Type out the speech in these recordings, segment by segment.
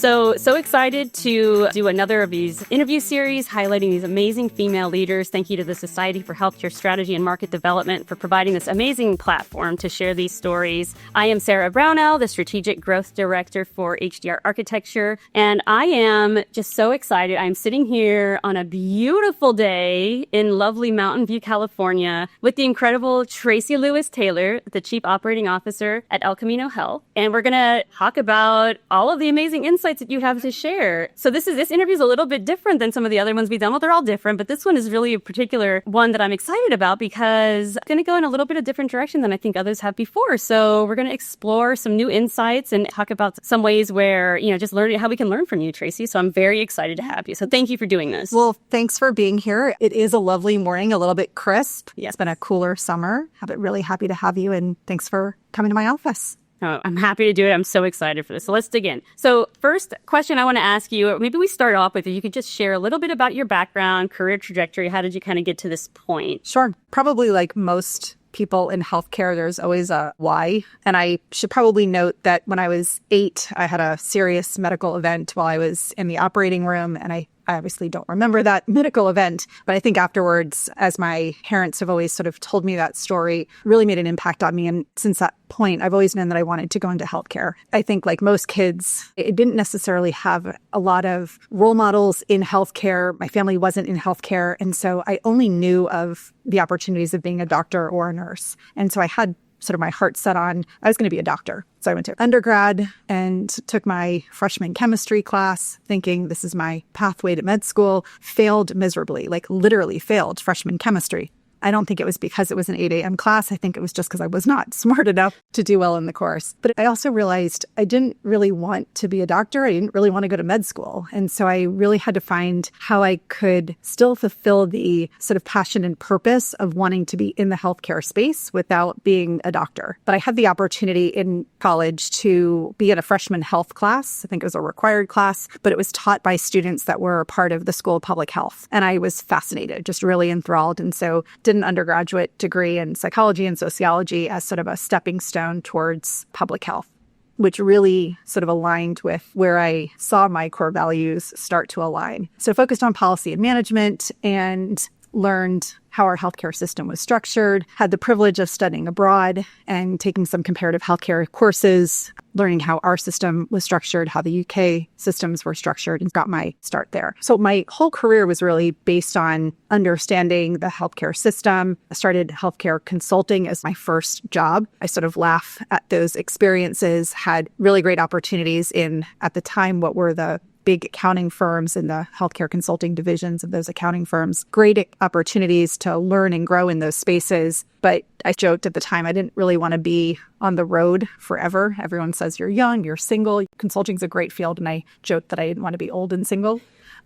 So excited to do another of these interview series highlighting these amazing female leaders. Thank you to the Society for Healthcare Strategy and Market Development for providing this amazing platform to share these stories. I am Sarah Brownell, the Strategic Growth Director for HDR Architecture, and I am just so excited. I'm sitting here on a beautiful day in lovely Mountain View, California, with the incredible Tracey Lewis Taylor, the Chief Operating Officer at Camino Health, and we're going to talk about all of the amazing insights that you have to share. So this interview is a little bit different than some of the other ones we've done. Well, they're all different, but this one is really a particular one that I'm excited about because it's going to go in a little bit of different direction than I think others have before. So we're going to explore some new insights and talk about some ways where, just learning how we can learn from you, Tracy. So I'm very excited to have you. So thank you for doing this. Well, thanks for being here. It is a lovely morning, a little bit crisp. Yes. It's been a cooler summer. I'm really happy to have you, and thanks for coming to my office. Oh, I'm happy to do it. I'm so excited for this. So let's dig in. So first question I want to ask you, maybe we start off with, if you could just share a little bit about your background, career trajectory. How did you kind of get to this point? Sure. Probably like most people in healthcare, there's always a why. And I should probably note that when I was 8, I had a serious medical event while I was in the operating room, and I obviously don't remember that medical event, but I think afterwards, as my parents have always sort of told me that story, really made an impact on me. And since that point, I've always known that I wanted to go into healthcare. I think like most kids, it didn't necessarily have a lot of role models in healthcare. My family wasn't in healthcare. And so I only knew of the opportunities of being a doctor or a nurse. And so I had sort of my heart set on, I was going to be a doctor. So I went to undergrad and took my freshman chemistry class, thinking this is my pathway to med school, failed miserably, like literally failed freshman chemistry. I don't think it was because it was an 8 a.m. class. I think it was just because I was not smart enough to do well in the course. But I also realized I didn't really want to be a doctor. I didn't really want to go to med school. And so I really had to find how I could still fulfill the sort of passion and purpose of wanting to be in the healthcare space without being a doctor. But I had the opportunity in college to be in a freshman health class. I think it was a required class, but it was taught by students that were part of the School of Public Health. And I was fascinated, just really enthralled. And so did an undergraduate degree in psychology and sociology as sort of a stepping stone towards public health, which really sort of aligned with where I saw my core values start to align. So focused on policy and management and learned how our healthcare system was structured, had the privilege of studying abroad and taking some comparative healthcare courses, learning how our system was structured, how the UK systems were structured, and got my start there. So my whole career was really based on understanding the healthcare system. I started healthcare consulting as my first job. I sort of laugh at those experiences, had really great opportunities in, at the time, what were the big accounting firms and the healthcare consulting divisions of those accounting firms. Great opportunities to learn and grow in those spaces. But I joked at the time, I didn't really want to be on the road forever. Everyone says you're young, you're single. Consulting's a great field. And I joked that I didn't want to be old and single.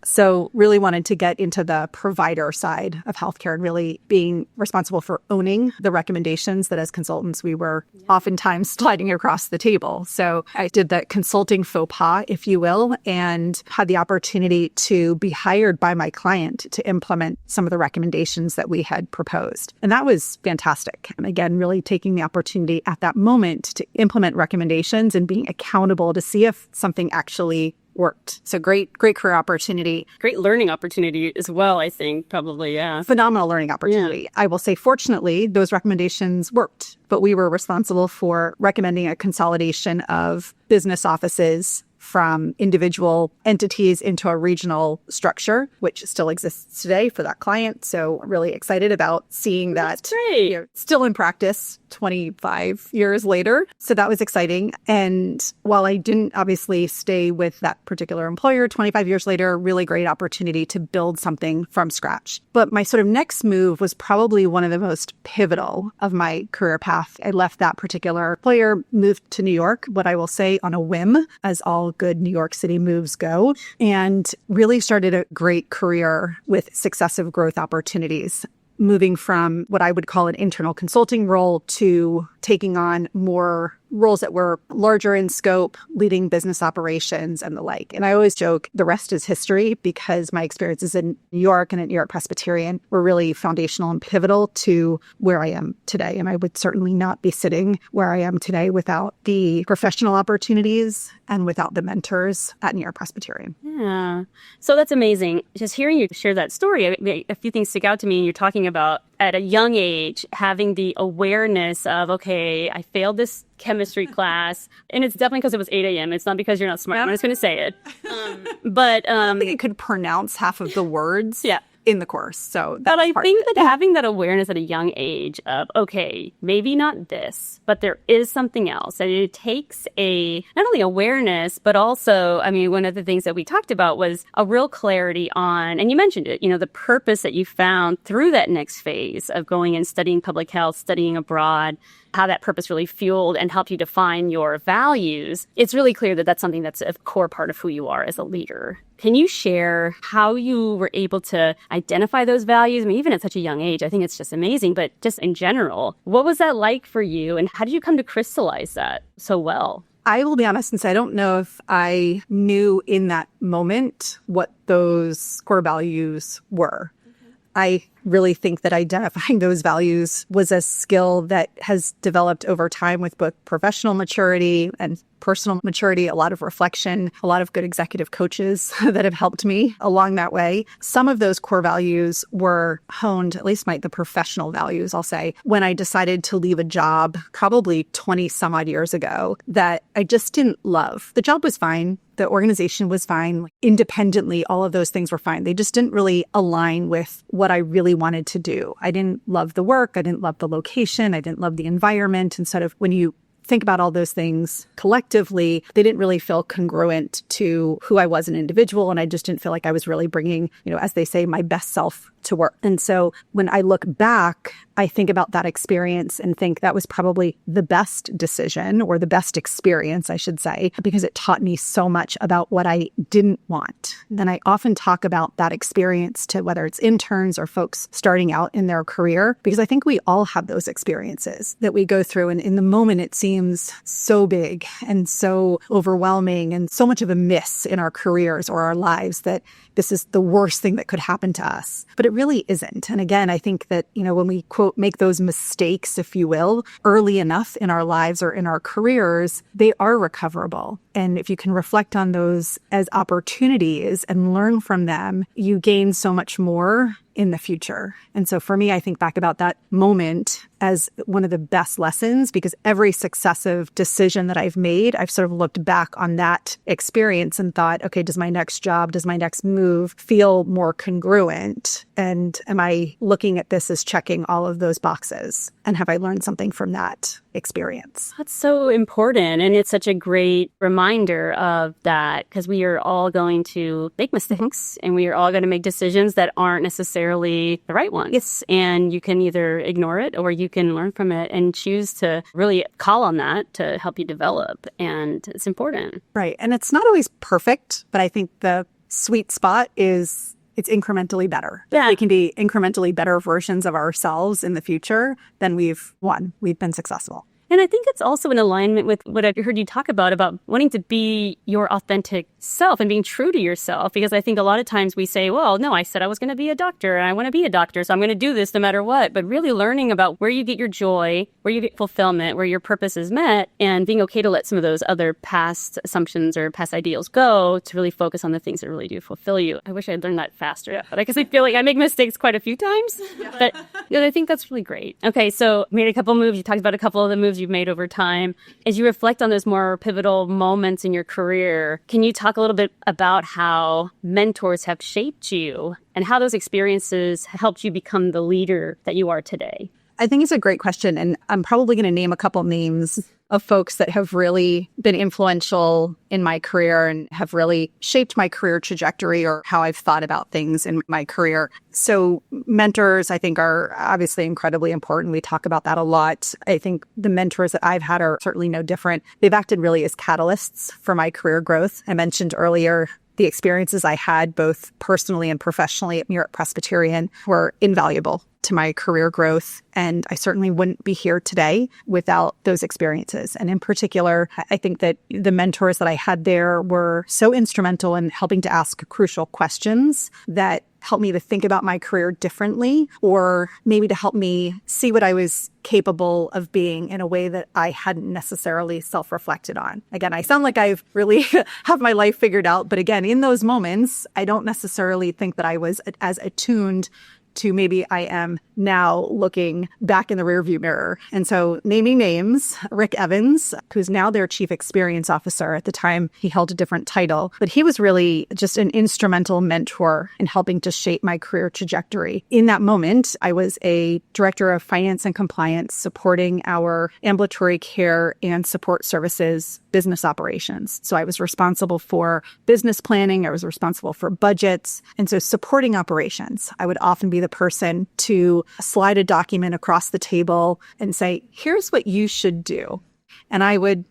So really wanted to get into the provider side of healthcare and really being responsible for owning the recommendations that as consultants we were oftentimes sliding across the table. So I did that consulting faux pas, if you will, and had the opportunity to be hired by my client to implement some of the recommendations that we had proposed. And that was fantastic. And again, really taking the opportunity at that moment to implement recommendations and being accountable to see if something actually worked. So great career opportunity. Great learning opportunity as well, I think, probably, yeah. Phenomenal learning opportunity. Yeah. I will say, fortunately, those recommendations worked, but we were responsible for recommending a consolidation of business offices from individual entities into a regional structure, which still exists today for that client. So really excited about seeing that. That's great. Still in practice 25 years later. So that was exciting. And while I didn't obviously stay with that particular employer, 25 years later, really great opportunity to build something from scratch. But my sort of next move was probably one of the most pivotal of my career path. I left that particular employer, moved to New York, what I will say on a whim, as all good New York City moves go, and really started a great career with successive growth opportunities, moving from what I would call an internal consulting role to taking on more roles that were larger in scope, leading business operations and the like. And I always joke the rest is history because my experiences in New York and at New York Presbyterian were really foundational and pivotal to where I am today. And I would certainly not be sitting where I am today without the professional opportunities and without the mentors at New York Presbyterian. Yeah. So that's amazing. Just hearing you share that story, a few things stick out to me. You're talking about at a young age, having the awareness of, okay, I failed this chemistry class. And it's definitely because it was 8 a.m. It's not because you're not smart. I'm just going to say it. But I don't think I could pronounce half of the words. Yeah. In the course. So but I think that having that awareness at a young age of, okay, maybe not this, but there is something else. And it takes not only awareness, but also, I mean, one of the things that we talked about was a real clarity on, and you mentioned it, the purpose that you found through that next phase of going and studying public health, studying abroad, how that purpose really fueled and helped you define your values. It's really clear that that's something that's a core part of who you are as a leader. Can you share how you were able to identify those values? I mean, even at such a young age, I think it's just amazing. But just in general, what was that like for you? And how did you come to crystallize that so well? I will be honest and say I don't know if I knew in that moment what those core values were. I really think that identifying those values was a skill that has developed over time with both professional maturity and personal maturity, a lot of reflection, a lot of good executive coaches that have helped me along that way. Some of those core values were honed, at least the professional values, I'll say, when I decided to leave a job probably 20 some odd years ago that I just didn't love. The job was fine. The organization was fine. Independently, all of those things were fine. They just didn't really align with what I really wanted to do. I didn't love the work. I didn't love the location. I didn't love the environment. And sort of when you think about all those things collectively, they didn't really feel congruent to who I was an individual. And I just didn't feel like I was really bringing, as they say, my best self to work. And so when I look back, I think about that experience and think that was probably the best decision or the best experience, I should say, because it taught me so much about what I didn't want. And I often talk about that experience to whether it's interns or folks starting out in their career, because I think we all have those experiences that we go through. And in the moment, it seems so big and so overwhelming and so much of a miss in our careers or our lives that this is the worst thing that could happen to us. But it really isn't. And again, I think that, when we, quote, make those mistakes, if you will, early enough in our lives or in our careers, they are recoverable. And if you can reflect on those as opportunities and learn from them, you gain so much more in the future. And so for me, I think back about that moment as one of the best lessons, because every successive decision that I've made, I've sort of looked back on that experience and thought, okay, does my next job, does my next move feel more congruent? And am I looking at this as checking all of those boxes? And have I learned something from that experience? That's so important. And it's such a great reminder of that, because we are all going to make mistakes and we are all going to make decisions that aren't necessarily the right ones. And you can either ignore it or you can learn from it and choose to really call on that to help you develop. And it's important. Right. And it's not always perfect, but I think the sweet spot is it's incrementally better. Yeah. We can be incrementally better versions of ourselves in the future than we've won. We've been successful. And I think it's also in alignment with what I've heard you talk about wanting to be your authentic self and being true to yourself. Because I think a lot of times we say, well, no, I said I was going to be a doctor and I want to be a doctor, so I'm going to do this no matter what. But really learning about where you get your joy, where you get fulfillment, where your purpose is met, and being okay to let some of those other past assumptions or past ideals go to really focus on the things that really do fulfill you. I wish I'd learned that faster. But I guess I feel like I make mistakes quite a few times. But I think that's really great. Okay, so you made a couple moves. You talked about a couple of the moves you've made over time. As you reflect on those more pivotal moments in your career, can you talk a little bit about how mentors have shaped you and how those experiences helped you become the leader that you are today? I think it's a great question. And I'm probably going to name a couple names of folks that have really been influential in my career and have really shaped my career trajectory or how I've thought about things in my career. So mentors, I think, are obviously incredibly important. We talk about that a lot. I think the mentors that I've had are certainly no different. They've acted really as catalysts for my career growth. I mentioned earlier the experiences I had both personally and professionally at Muir Presbyterian were invaluable to my career growth. And I certainly wouldn't be here today without those experiences. And in particular, I think that the mentors that I had there were so instrumental in helping to ask crucial questions that helped me to think about my career differently, or maybe to help me see what I was capable of being in a way that I hadn't necessarily self-reflected on. Again, I sound like I've really have my life figured out. But again, in those moments, I don't necessarily think that I was as attuned to maybe I am now looking back in the rearview mirror. And so naming names, Rick Evans, who's now their chief experience officer. At the time, he held a different title, but he was really just an instrumental mentor in helping to shape my career trajectory. In that moment, I was a director of finance and compliance supporting our ambulatory care and support services business operations. So I was responsible for business planning. I was responsible for budgets. And so supporting operations, I would often be the person to slide a document across the table and say, here's what you should do. And I would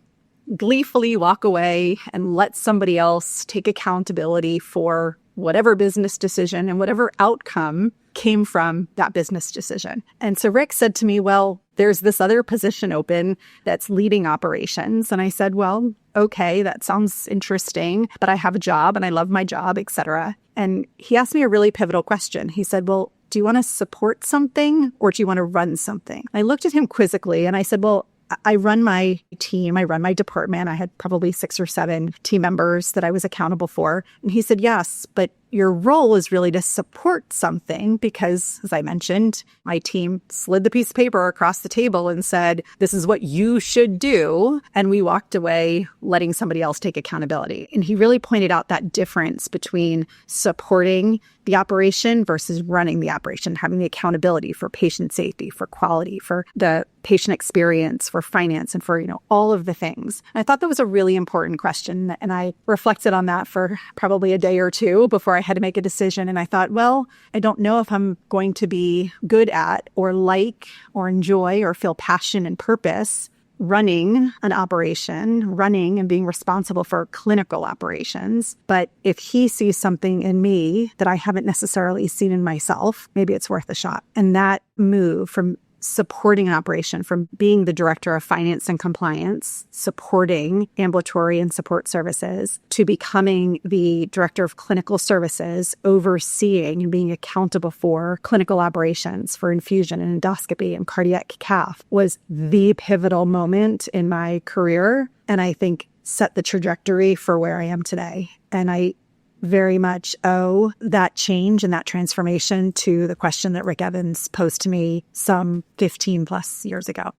gleefully walk away and let somebody else take accountability for whatever business decision and whatever outcome came from that business decision. And so Rick said to me, well, there's this other position open that's leading operations. And I said, well, okay, that sounds interesting, but I have a job and I love my job, et cetera. And he asked me a really pivotal question. He said, well, do you want to support something or do you want to run something? I looked at him quizzically and I said, well, I run my team. I run my department. I had probably 6 or 7 team members that I was accountable for. And he said, yes, but your role is really to support something because, as I mentioned, my team slid the piece of paper across the table and said, this is what you should do. And we walked away letting somebody else take accountability. And he really pointed out that difference between supporting the operation versus running the operation, having the accountability for patient safety, for quality, for the patient experience, for finance, and for, all of the things. And I thought that was a really important question. And I reflected on that for probably a day or two before I had to make a decision. And I thought, well, I don't know if I'm going to be good at or like or enjoy or feel passion and purpose running an operation, running and being responsible for clinical operations. But if he sees something in me that I haven't necessarily seen in myself, maybe it's worth a shot. And that move from supporting an operation, from being the director of finance and compliance, supporting ambulatory and support services, to becoming the director of clinical services, overseeing and being accountable for clinical operations for infusion and endoscopy and cardiac cath, was the pivotal moment in my career. And I think set the trajectory for where I am today. And I very much owe that change and that transformation to the question that Rick Evans posed to me some 15 plus years ago.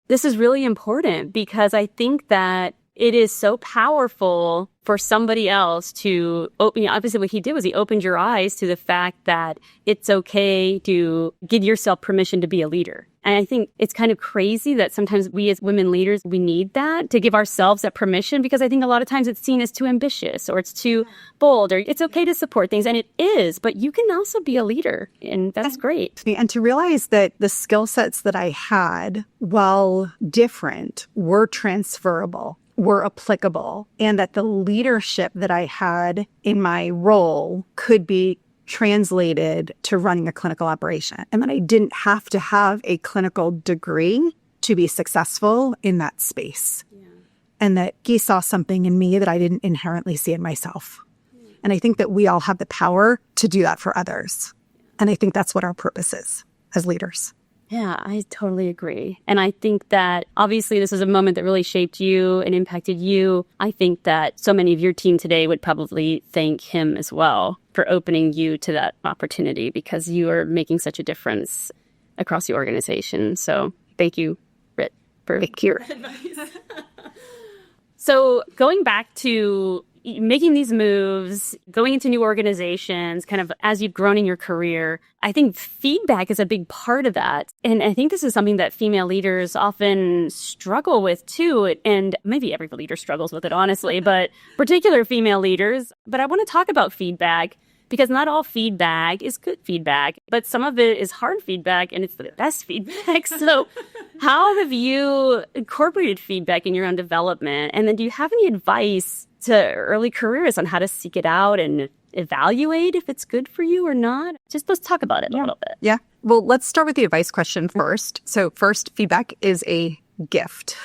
This is really important because I think that it is so powerful for somebody else to open. Obviously, what he did was he opened your eyes to the fact that it's okay to give yourself permission to be a leader. And I think it's kind of crazy that sometimes we as women leaders, we need that to give ourselves that permission, because I think a lot of times it's seen as too ambitious or it's too bold, or it's okay to support things. And it is, but you can also be a leader. And that's great. And to realize that the skill sets that I had, while different, were transferable, were applicable, and that the leadership that I had in my role could be translated to running a clinical operation, and that I didn't have to have a clinical degree to be successful in that space. Yeah. And that he saw something in me that I didn't inherently see in myself. Yeah. And I think that we all have the power to do that for others. And I think that's what our purpose is as leaders. Yeah, I totally agree. And I think that obviously this is a moment that really shaped you and impacted you. I think that so many of your team today would probably thank him as well for opening you to that opportunity, because you are making such a difference across the organization. So thank you, Britt, for your advice. So going back to making these moves, going into new organizations, kind of as you've grown in your career, I think feedback is a big part of that. And I think this is something that female leaders often struggle with too. And maybe every leader struggles with it, honestly, but particular female leaders. But I want to talk about feedback, because not all feedback is good feedback, but some of it is hard feedback, and it's the best feedback. So how have you incorporated feedback in your own development? And then do you have any advice to early careers on how to seek it out and evaluate if it's good for you or not. Just let's talk about it a little bit. Yeah. Well, let's start with the advice question first. So first, feedback is a gift.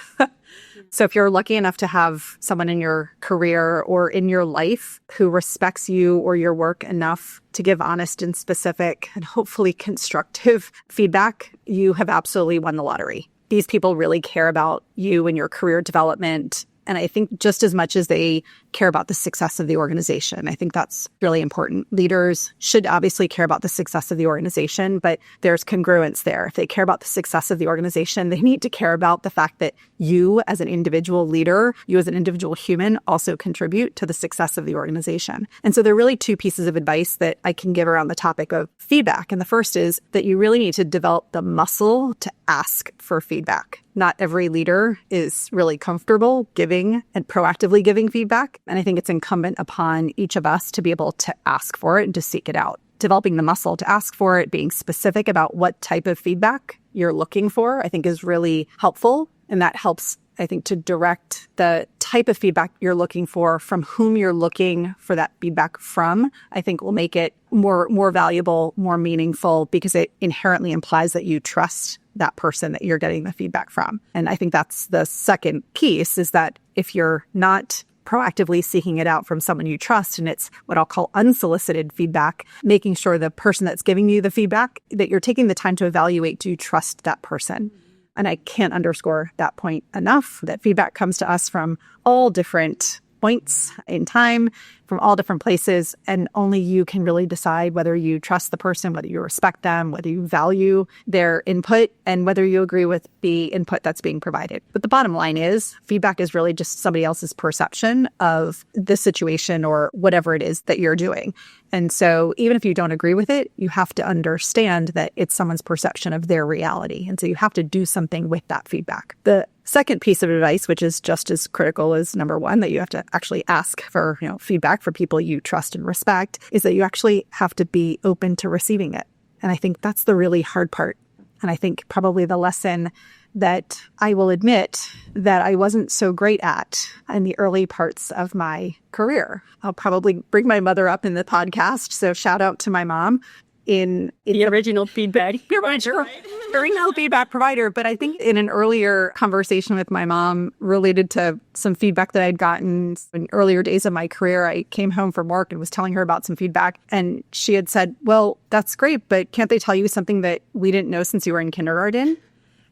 So if you're lucky enough to have someone in your career or in your life who respects you or your work enough to give honest and specific and hopefully constructive feedback, you have absolutely won the lottery. These people really care about you and your career development. And I think just as much as they care about the success of the organization, I think that's really important. Leaders should obviously care about the success of the organization, but there's congruence there. If they care about the success of the organization, they need to care about the fact that you as an individual leader, you as an individual human also contribute to the success of the organization. And so there are really two pieces of advice that I can give around the topic of feedback. And the first is that you really need to develop the muscle to ask for feedback. Not every leader is really comfortable giving and proactively giving feedback. And I think it's incumbent upon each of us to be able to ask for it and to seek it out. Developing the muscle to ask for it, being specific about what type of feedback you're looking for, I think is really helpful. And that helps, I think, to direct the type of feedback you're looking for from whom you're looking for that feedback from, I think will make it more valuable, more meaningful, because it inherently implies that you trust that person that you're getting the feedback from. And I think that's the second piece, is that if you're not proactively seeking it out from someone you trust, and it's what I'll call unsolicited feedback, making sure the person that's giving you the feedback, that you're taking the time to evaluate, do you trust that person? And I can't underscore that point enough, that feedback comes to us from all different points in time, from all different places, and only you can really decide whether you trust the person, whether you respect them, whether you value their input, and whether you agree with the input that's being provided. But the bottom line is, feedback is really just somebody else's perception of the situation or whatever it is that you're doing. And so even if you don't agree with it, you have to understand that it's someone's perception of their reality. And so you have to do something with that feedback. The second piece of advice, which is just as critical as number one, that you have to actually ask for, feedback for people you trust and respect, is that you actually have to be open to receiving it. And I think that's the really hard part. And I think probably the lesson that I will admit that I wasn't so great at in the early parts of my career. I'll probably bring my mother up in the podcast. So shout out to my mom. In the original feedback. Original feedback provider. But I think in an earlier conversation with my mom related to some feedback that I'd gotten in earlier days of my career, I came home from work and was telling her about some feedback. And she had said, well, that's great, but can't they tell you something that we didn't know since you were in kindergarten?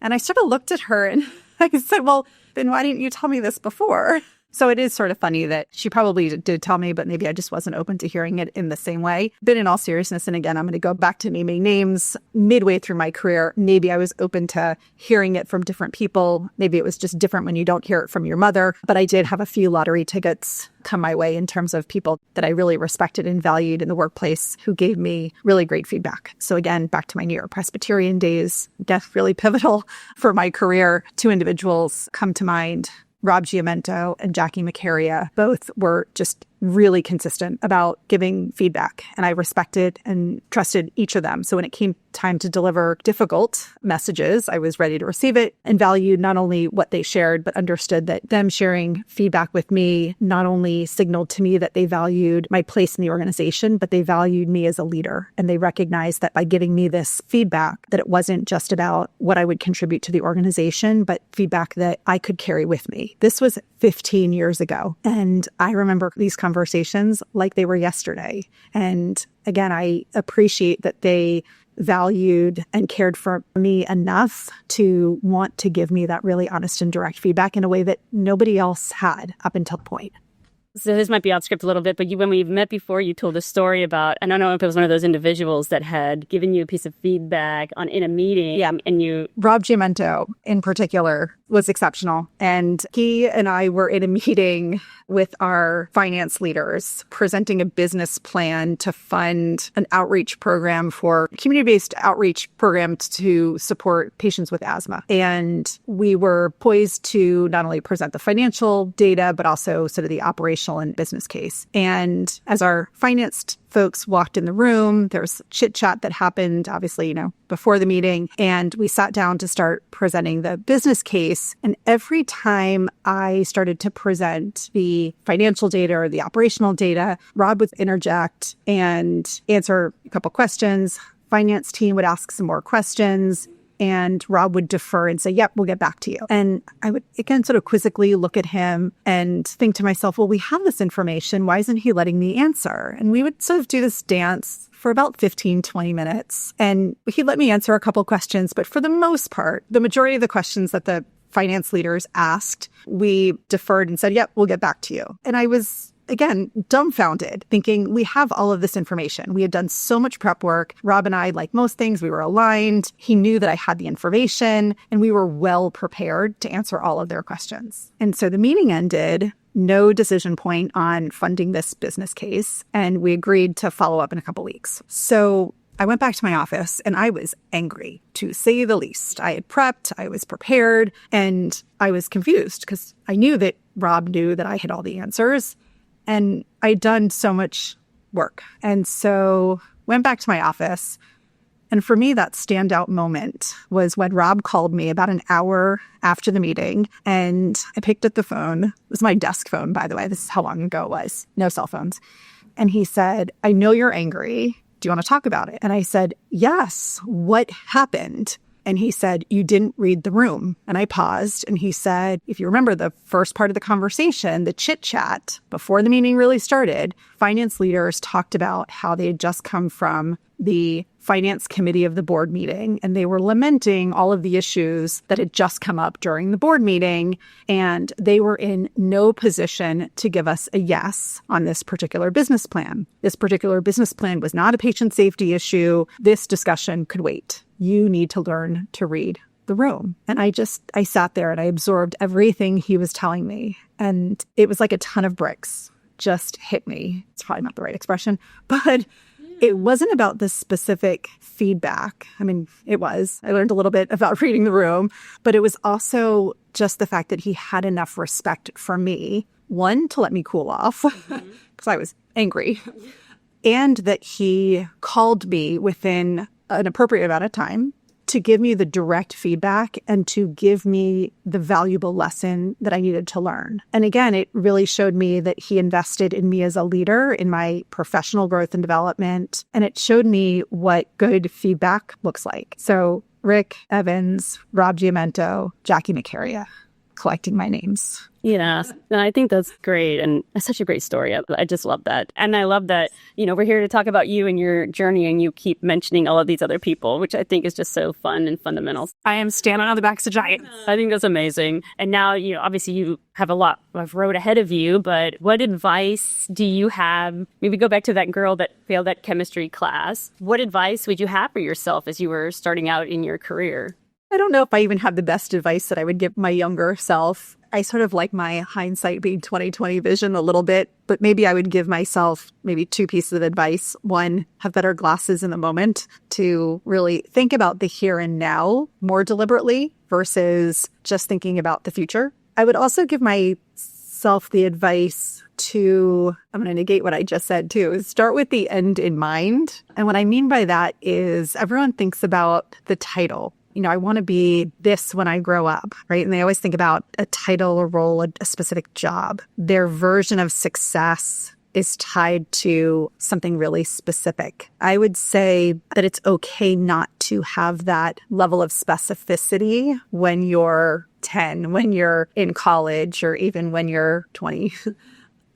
And I sort of looked at her and I said, well, then why didn't you tell me this before? So it is sort of funny that she probably did tell me, but maybe I just wasn't open to hearing it in the same way. But in all seriousness, and again, I'm going to go back to naming names, midway through my career, maybe I was open to hearing it from different people. Maybe it was just different when you don't hear it from your mother. But I did have a few lottery tickets come my way in terms of people that I really respected and valued in the workplace who gave me really great feedback. So again, back to my New York Presbyterian days, death really pivotal for my career. Two individuals come to mind. Rob Giamento and Jackie Maccaria both were just really consistent about giving feedback. And I respected and trusted each of them. So when it came time to deliver difficult messages, I was ready to receive it and valued not only what they shared, but understood that them sharing feedback with me not only signaled to me that they valued my place in the organization, but they valued me as a leader. And they recognized that by giving me this feedback, that it wasn't just about what I would contribute to the organization, but feedback that I could carry with me. This was 15 years ago. And I remember these conversations like they were yesterday. And again, I appreciate that they valued and cared for me enough to want to give me that really honest and direct feedback in a way that nobody else had up until the point. So this might be off script a little bit, but when we met before, you told a story about, and I don't know if it was one of those individuals that had given you a piece of feedback in a meeting. Yeah, and you... Rob Giamento, in particular, was exceptional. And he and I were in a meeting with our finance leaders presenting a business plan to fund an outreach program for community-based outreach programs to support patients with asthma. And we were poised to not only present the financial data, but also sort of the operational and business case. And as our finance folks walked in the room. There was chit chat that happened, obviously, before the meeting. And we sat down to start presenting the business case. And every time I started to present the financial data or the operational data, Rob would interject and answer a couple questions. Finance team would ask some more questions. And Rob would defer and say, yep, we'll get back to you. And I would, again, sort of quizzically look at him and think to myself, well, we have this information. Why isn't he letting me answer? And we would sort of do this dance for about 15, 20 minutes. And he'd let me answer a couple questions. But for the most part, the majority of the questions that the finance leaders asked, we deferred and said, yep, we'll get back to you. And I was, again, dumbfounded, thinking we have all of this information. We had done so much prep work. Rob and I, like most things, we were aligned. He knew that I had the information, and we were well prepared to answer all of their questions. And so the meeting ended, no decision point on funding this business case, and we agreed to follow up in a couple weeks. So I went back to my office and I was angry, to say the least. I had prepped, I was prepared, and I was confused because I knew that Rob knew that I had all the answers. And I'd done so much work. And so went back to my office. And for me, that standout moment was when Rob called me about an hour after the meeting. And I picked up the phone. It was my desk phone, by the way. This is how long ago it was. No cell phones. And he said, I know you're angry. Do you want to talk about it? And I said, yes. What happened? And he said, you didn't read the room. And I paused and he said, if you remember the first part of the conversation, the chit chat before the meeting really started, finance leaders talked about how they had just come from the finance committee of the board meeting. And they were lamenting all of the issues that had just come up during the board meeting. And they were in no position to give us a yes on this particular business plan. This particular business plan was not a patient safety issue. This discussion could wait. You need to learn to read the room. And I sat there and I absorbed everything he was telling me. And it was like a ton of bricks just hit me. It's probably not the right expression, but it wasn't about the specific feedback. I mean, it was. I learned a little bit about reading the room, but it was also just the fact that he had enough respect for me, one, to let me cool off because I was angry, and that he called me within an appropriate amount of time to give me the direct feedback and to give me the valuable lesson that I needed to learn. And again, it really showed me that he invested in me as a leader, in my professional growth and development. And it showed me what good feedback looks like. So Rick Evans, Rob Giamento, Jackie McCarria, collecting my names. Yeah, and I think that's great. And it's such a great story. I just love that. And I love that, we're here to talk about you and your journey, and you keep mentioning all of these other people, which I think is just so fun and fundamental. I am standing on the backs of giants. I think that's amazing. And now, obviously you have a lot of road ahead of you, but what advice do you have? Maybe go back to that girl that failed that chemistry class. What advice would you have for yourself as you were starting out in your career? I don't know if I even have the best advice that I would give my younger self. I sort of like my hindsight being 20/20 vision a little bit, but maybe I would give myself maybe two pieces of advice. One, have better glasses in the moment to really think about the here and now more deliberately versus just thinking about the future. I would also give myself the advice to, I'm going to negate what I just said too, is start with the end in mind. And what I mean by that is everyone thinks about the title. I want to be this when I grow up, right? And they always think about a title, a role, a specific job. Their version of success is tied to something really specific. I would say that it's okay not to have that level of specificity when you're 10, when you're in college, or even when you're 20.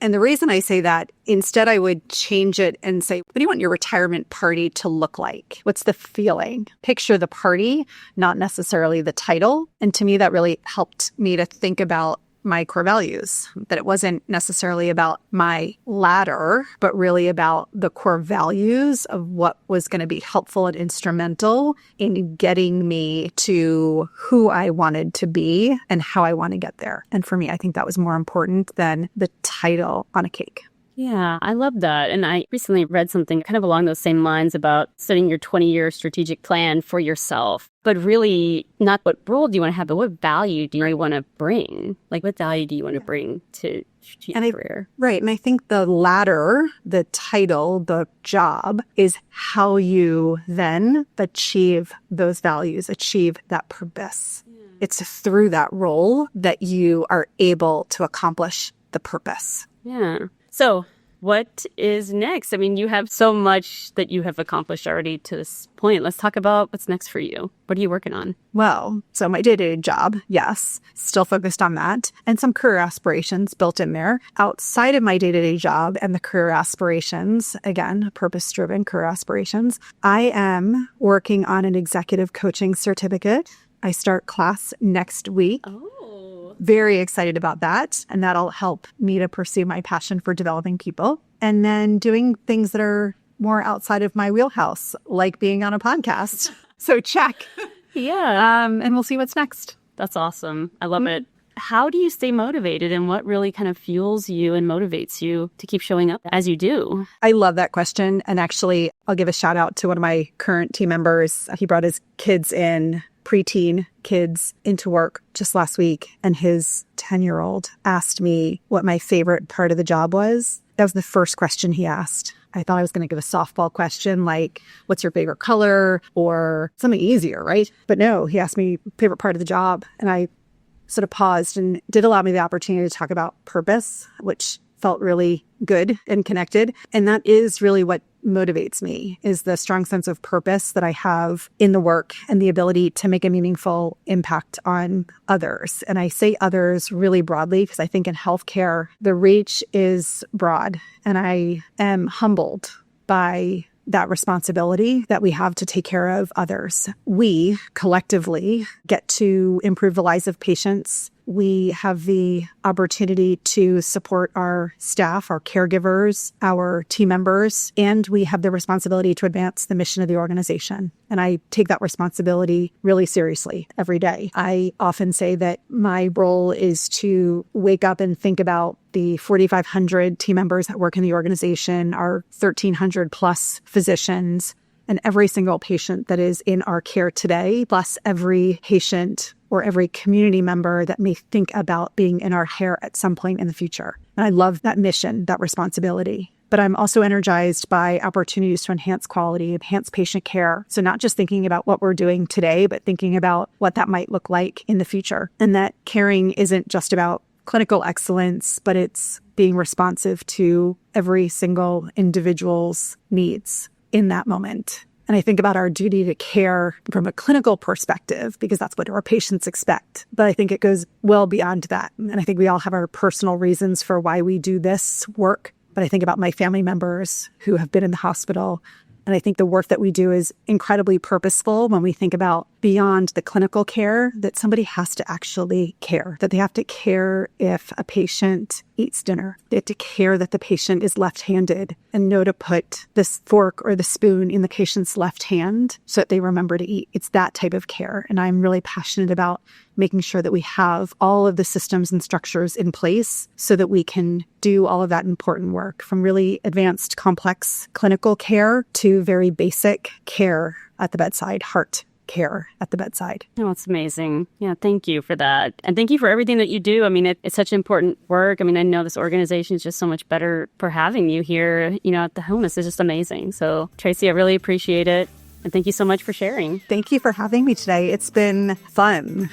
And the reason I say that, instead I would change it and say, what do you want your retirement party to look like? What's the feeling? Picture the party, not necessarily the title. And to me, that really helped me to think about my core values, that it wasn't necessarily about my ladder, but really about the core values of what was going to be helpful and instrumental in getting me to who I wanted to be and how I want to get there. And for me, I think that was more important than the title on a cake. Yeah, I love that. And I recently read something kind of along those same lines about setting your 20-year strategic plan for yourself, but really not what role do you want to have, but what value do you want to bring? Like, what value do you want to bring to your career? Right. And I think the latter, the title, the job is how you then achieve those values, achieve that purpose. It's through that role that you are able to accomplish the purpose. Yeah. So what is next? I mean, you have so much that you have accomplished already to this point. Let's talk about what's next for you. What are you working on? Well, so my day-to-day job, yes, still focused on that, and some career aspirations built in there. Outside of my day-to-day job and the career aspirations, again, purpose-driven career aspirations, I am working on an executive coaching certificate. I start class next week. Oh. Very excited about that. And that'll help me to pursue my passion for developing people. And then doing things that are more outside of my wheelhouse, like being on a podcast. So check. Yeah. And we'll see what's next. That's awesome. I love it. How do you stay motivated, and what really kind of fuels you and motivates you to keep showing up as you do? I love that question. And actually, I'll give a shout out to one of my current team members. He brought his kids in, preteen kids, into work just last week. And his 10-year-old asked me what my favorite part of the job was. That was the first question he asked. I thought I was going to give a softball question like, what's your favorite color, or something easier, right? But no, he asked me favorite part of the job. And I sort of paused and did allow me the opportunity to talk about purpose, which felt really good and connected. And that is really what motivates me, is the strong sense of purpose that I have in the work and the ability to make a meaningful impact on others. And I say others really broadly because I think in healthcare, the reach is broad. And I am humbled by that responsibility that we have to take care of others. We collectively get to improve the lives of patients. We have the opportunity to support our staff, our caregivers, our team members, and we have the responsibility to advance the mission of the organization. And I take that responsibility really seriously every day. I often say that my role is to wake up and think about the 4,500 team members that work in the organization, our 1,300 plus physicians, and every single patient that is in our care today, plus every patient or every community member that may think about being in our care at some point in the future. And I love that mission, that responsibility. But I'm also energized by opportunities to enhance quality, enhance patient care. So not just thinking about what we're doing today, but thinking about what that might look like in the future. And that caring isn't just about clinical excellence, but it's being responsive to every single individual's needs in that moment. And I think about our duty to care from a clinical perspective, because that's what our patients expect. But I think it goes well beyond that. And I think we all have our personal reasons for why we do this work. But I think about my family members who have been in the hospital. And I think the work that we do is incredibly purposeful when we think about beyond the clinical care, that somebody has to actually care, that they have to care if a patient eats dinner. They have to care that the patient is left-handed and know to put this fork or the spoon in the patient's left hand so that they remember to eat. It's that type of care. And I'm really passionate about making sure that we have all of the systems and structures in place so that we can do all of that important work, from really advanced, complex clinical care to very basic care at the bedside, heart care at the bedside. Oh, it's amazing. Yeah, thank you for that. And thank you for everything that you do. I mean, it's such important work. I mean, I know this organization is just so much better for having you here, at the Homeless. It's just amazing. So, Tracy, I really appreciate it. And thank you so much for sharing. Thank you for having me today. It's been fun.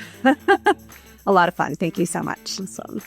A lot of fun. Thank you so much. Awesome.